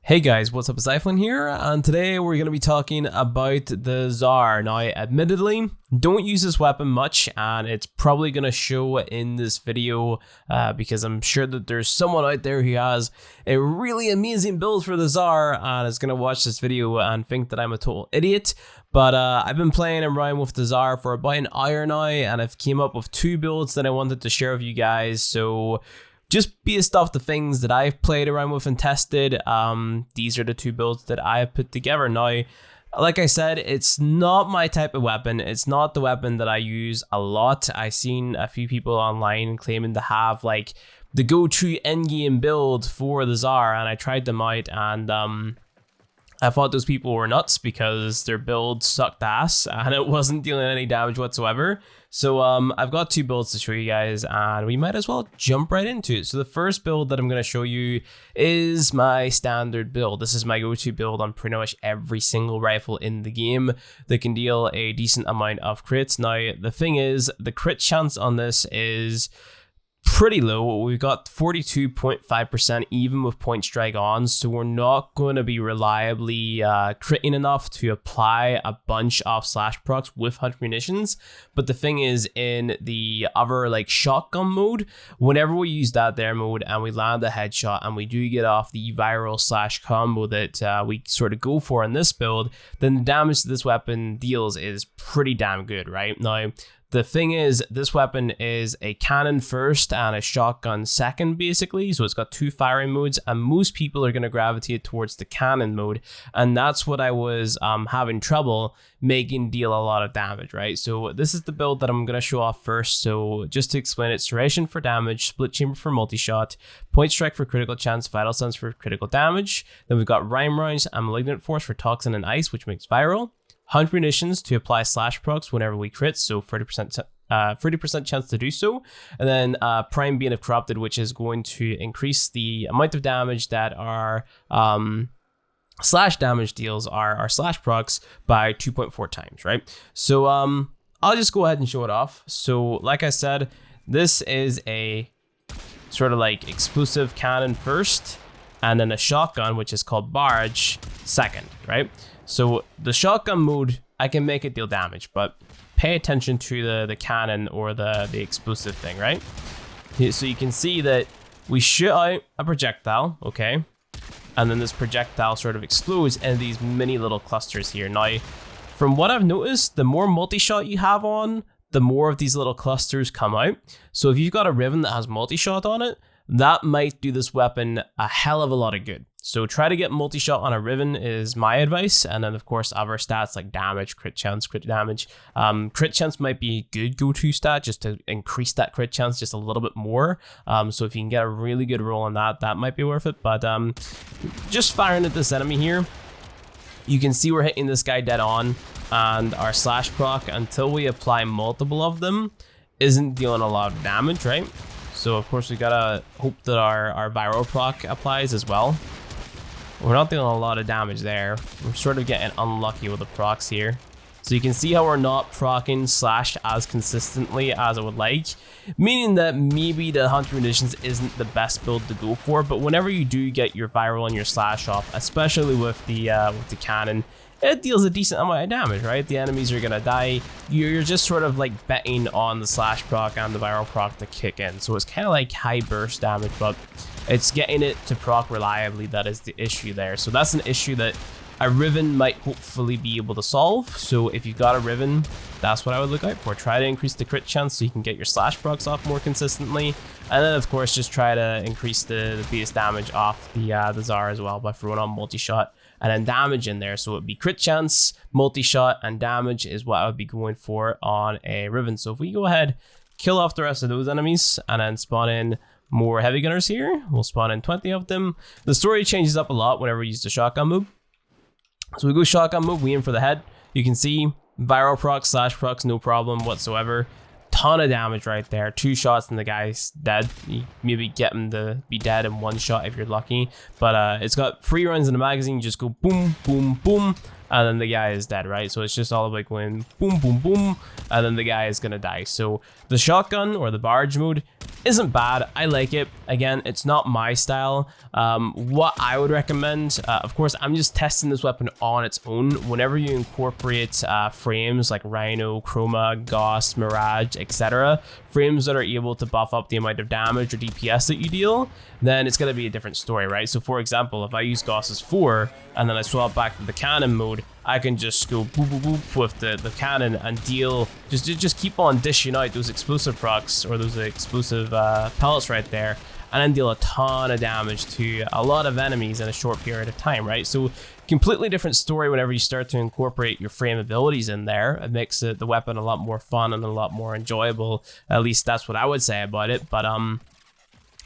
Hey guys, what's up? It's Zyphon here, and today we're going to be talking about the Zarr. Now, admittedly, don't use this weapon much, and it's probably going to show in this video because I'm sure that there's someone out there who has a really amazing build for the Zarr and is going to watch this video and think that I'm a total idiot. But I've been playing around with the Zarr for about an hour now, and I've came up with two builds that I wanted to share with you guys. So just based off the things that I've played around with and tested, these are the two builds that I have put together. Now, like I said, it's not my type of weapon. It's not the weapon that I use a lot. I've seen a few people online claiming to have like the go-to endgame build for the Zarr, and I tried them out, and I thought those people were nuts because their build sucked ass and it wasn't dealing any damage whatsoever. So I've got two builds to show you guys, and we might as well jump right into it. So the first build that I'm going to show you is my standard build. This is my go-to build on pretty much every single rifle in the game that can deal a decent amount of crits. Now, the thing is, the crit chance on this is pretty low. We've got 42.5% even with point strike on, so we're not going to be reliably critting enough to apply a bunch of slash procs with 100 munitions. But the thing is, in the other like shotgun mode, whenever we use that there mode and we land a headshot and we do get off the viral slash combo that we sort of go for in this build, then the damage that this weapon deals is pretty damn good, right? Now, the thing is, this weapon is a cannon first and a shotgun second, basically. So it's got two firing modes, and most people are going to gravitate towards the cannon mode. And that's what I was having trouble making deal a lot of damage, right? So this is the build that I'm going to show off first. So just to explain it, serration for damage, split chamber for multi-shot, point strike for critical chance, vital sense for critical damage. Then we've got rhyme rounds and malignant force for toxin and ice, which makes viral. 100 munitions to apply slash procs whenever we crit, so 30% chance to do so. And then prime being of corrupted, which is going to increase the amount of damage that our slash damage deals our slash procs by 2.4 times, right? So I'll just go ahead and show it off. So like I said, this is a sort of like explosive cannon first, and then a shotgun, which is called barrage, second, right? So the shotgun mode, I can make it deal damage, but pay attention to the cannon or the explosive thing, right? So you can see that we shoot out a projectile, okay? And then this projectile sort of explodes in these mini little clusters here. Now, from what I've noticed, the more multi-shot you have on, the more of these little clusters come out. So if you've got a Riven that has multi-shot on it, that might do this weapon a hell of a lot of good. So try to get multi-shot on a Riven is my advice. And then of course other stats like damage, crit chance, crit damage. Crit chance might be a good go-to stat just to increase that crit chance just a little bit more. So if you can get a really good roll on that, that might be worth it. But just firing at this enemy here, you can see we're hitting this guy dead on, and our slash proc, until we apply multiple of them, isn't dealing a lot of damage, right? So of course we gotta hope that our viral proc applies as well. We're not dealing a lot of damage there. We're sort of getting unlucky with the procs here. So you can see how we're not proccing slash as consistently as I would like, meaning that maybe the 100 munitions isn't the best build to go for. But whenever you do get your viral and your slash off, especially with the cannon, it deals a decent amount of damage, right? The enemies are gonna die. You're just sort of like betting on the slash proc and the viral proc to kick in. So it's kind of like high burst damage, but it's getting it to proc reliably that is the issue there. So that's an issue that a Riven might hopefully be able to solve. So if you've got a Riven, that's what I would look out for. Try to increase the crit chance so you can get your slash procs off more consistently. And then of course just try to increase the base damage off the Zarr as well by throwing on multi-shot and then damage in there. So it would be crit chance, multi-shot, and damage is what I would be going for on a Riven. So if we go ahead, kill off the rest of those enemies, and then spawn in more heavy gunners here, we'll spawn in 20 of them. The story changes up a lot whenever we use the shotgun move. So we go shotgun move, we aim for the head. You can see viral procs, slash procs, no problem whatsoever. Ton of damage right there. 2 shots and the guy's dead. You maybe get him to be dead in 1 shot if you're lucky. But it's got 3 runs in the magazine. You just go boom, boom, boom, and then the guy is dead, right? So it's just all about going boom, boom, boom, and then the guy is gonna die. So the shotgun or the barrage mode isn't bad. I like it. Again, it's not my style. What I would recommend, of course, I'm just testing this weapon on its own. Whenever you incorporate frames like Rhino, Chroma, Gauss, Mirage, etc., frames that are able to buff up the amount of damage or DPS that you deal, then it's going to be a different story, right? So for example, if I use Gauss's 4 and then I swap back to the cannon mode, I can just go boop boop boop with the cannon and deal, just keep on dishing out those explosive procs or those explosive pellets right there, and then deal a ton of damage to a lot of enemies in a short period of time, right? So completely different story whenever you start to incorporate your frame abilities in there. It makes the weapon a lot more fun and a lot more enjoyable. At least that's what I would say about it. But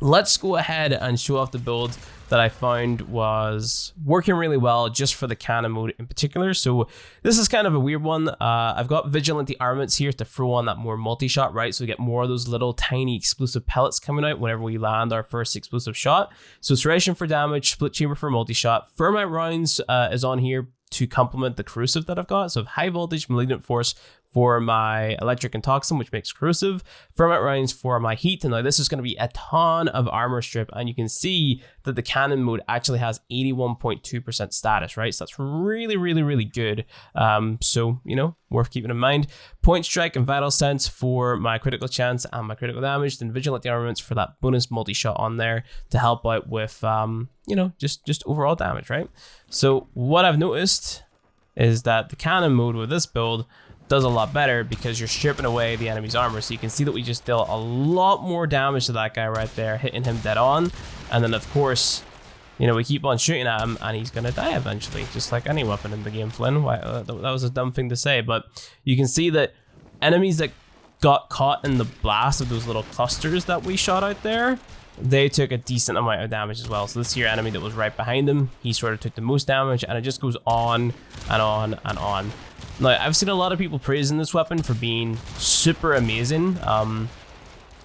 let's go ahead and show off the build that I found was working really well just for the cannon mode in particular. So this is kind of a weird one. I've got Vigilante armaments here to throw on that more multi-shot, right? So we get more of those little tiny explosive pellets coming out whenever we land our first explosive shot. So serration for damage, split chamber for multi-shot. Thermite rounds is on here to complement the corrosive that I've got. So high voltage malignant force for my electric and toxin, which makes corrosive. Thermite rounds for my heat. And now this is going to be a ton of armor strip, and you can see that the cannon mode actually has 81.2% status, right? So that's really, really, really good. So, you know, worth keeping in mind. Point strike and vital sense for my critical chance and my critical damage. Then vigilante armaments for that bonus multi-shot on there to help out with, you know, just overall damage, right? So what I've noticed is that the cannon mode with this build does a lot better because you're stripping away the enemy's armor. So you can see that we just deal a lot more damage to that guy right there, hitting him dead on. And then of course, you know, we keep on shooting at him and he's gonna die eventually, just like any weapon in the game, Flynn. That was a dumb thing to say, but you can see that enemies that got caught in the blast of those little clusters that we shot out there, they took a decent amount of damage as well. So this here enemy that was right behind him, he sort of took the most damage, and it just goes on and on and on. Now, I've seen a lot of people praising this weapon for being super amazing.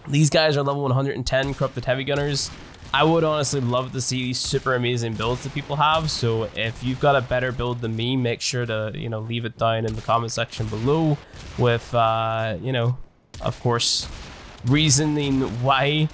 These guys are level 110 corrupted heavy gunners. I would honestly love to see these super amazing builds that people have. So if you've got a better build than me, make sure to, you know, leave it down in the comment section below with, you know, of course, reasoning why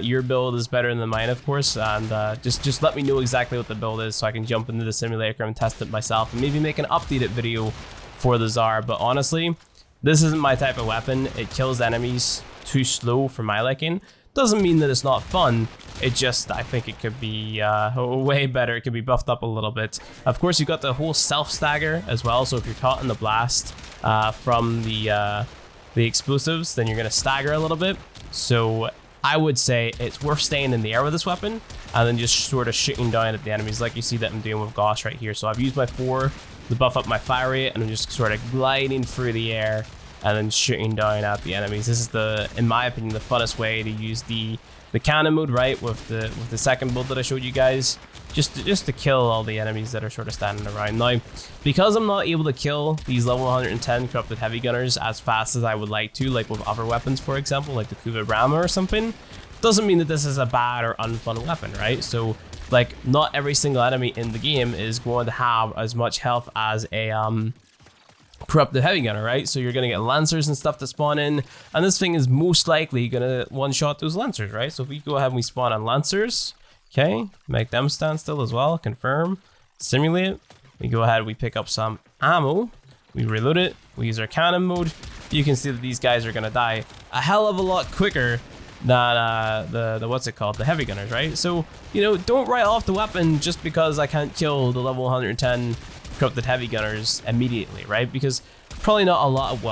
your build is better than mine, of course, and just let me know exactly what the build is so I can jump into the simulator and test it myself and maybe make an updated video for the Zarr. But honestly, this isn't my type of weapon. It kills enemies too slow for my liking. Doesn't mean that it's not fun. It just, I think it could be way better. It could be buffed up a little bit. Of course, you've got the whole self stagger as well. So if you're caught in the blast from the explosives, then you're gonna stagger a little bit. So I would say it's worth staying in the air with this weapon and then just sort of shooting down at the enemies like you see that I'm doing with Gauss right here. So I've used my 4 to buff up my fire rate, and I'm just sort of gliding through the air and then shooting down at the enemies. This is in my opinion, the funnest way to use the cannon mode, right? With the second build that I showed you guys, just to kill all the enemies that are sort of standing around. Now, because I'm not able to kill these level 110 corrupted heavy gunners as fast as I would like to, like with other weapons, for example, like the Kuva Brahma or something, doesn't mean that this is a bad or unfun weapon, right? So, like, not every single enemy in the game is going to have as much health as a corrupted heavy gunner, right? So you're gonna get lancers and stuff to spawn in, and this thing is most likely gonna one-shot those lancers, right? So if we go ahead and we spawn on lancers, okay, make them stand still as well, confirm, simulate, we go ahead, we pick up some ammo, we reload it, we use our cannon mode. You can see that these guys are gonna die a hell of a lot quicker than the what's it called, the heavy gunners, right? So, you know, don't write off the weapon just because I can't kill the level 110 corrupted heavy gunners immediately, right? Because probably not a lot of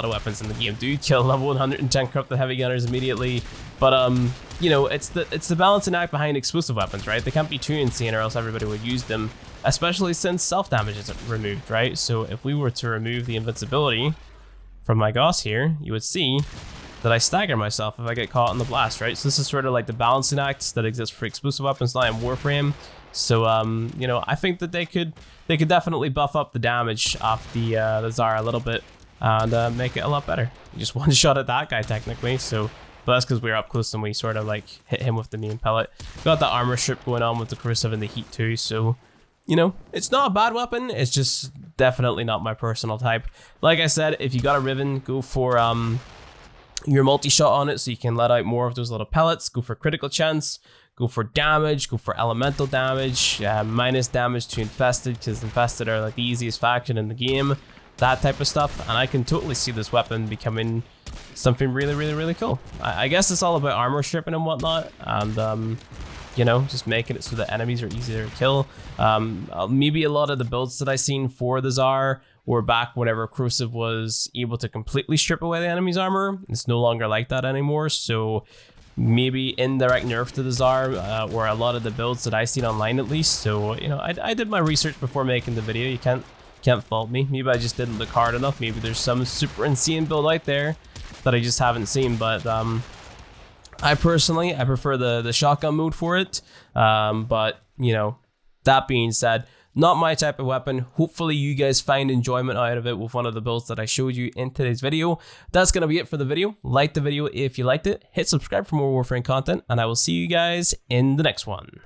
weapons in the game do kill level 110 corrupted heavy gunners immediately, but you know, it's the balancing act behind explosive weapons, right? They can't be too insane or else everybody would use them, especially since self damage isn't removed, right? So if we were to remove the invincibility from my Gauss here, you would see that I stagger myself if I get caught in the blast, right? So this is sort of like the balancing act that exists for explosive weapons now in Warframe. So you know, I think that they could definitely buff up the damage off the Zarr a little bit and make it a lot better. You just one shot at that guy technically, so but that's because we were up close and we sort of like hit him with the main pellet. Got the armor strip going on with the corrosive and the heat too, so you know, it's not a bad weapon. It's just definitely not my personal type. Like I said, if you got a Riven, go for your multi-shot on it so you can let out more of those little pellets, go for critical chance, go for damage, go for elemental damage, minus damage to infested, because infested are like the easiest faction in the game, that type of stuff. And I can totally see this weapon becoming something really cool. I guess it's all about armor stripping and whatnot, and you know, just making it so that enemies are easier to kill. Maybe a lot of the builds that I seen for the Zarr were back whenever Corrosive was able to completely strip away the enemy's armor. It's no longer like that anymore, so maybe indirect nerf to the Zarr were a lot of the builds that I seen online at least. So, you know, I did my research before making the video. You can't fault me. Maybe I just didn't look hard enough. Maybe there's some super insane build out there that I just haven't seen, but I prefer the shotgun mode for it, but you know, that being said, not my type of weapon. Hopefully you guys find enjoyment out of it with one of the builds that I showed you in today's video. That's gonna be it for the video. Like the video if you liked it, hit subscribe for more Warframe content, and I will see you guys in the next one.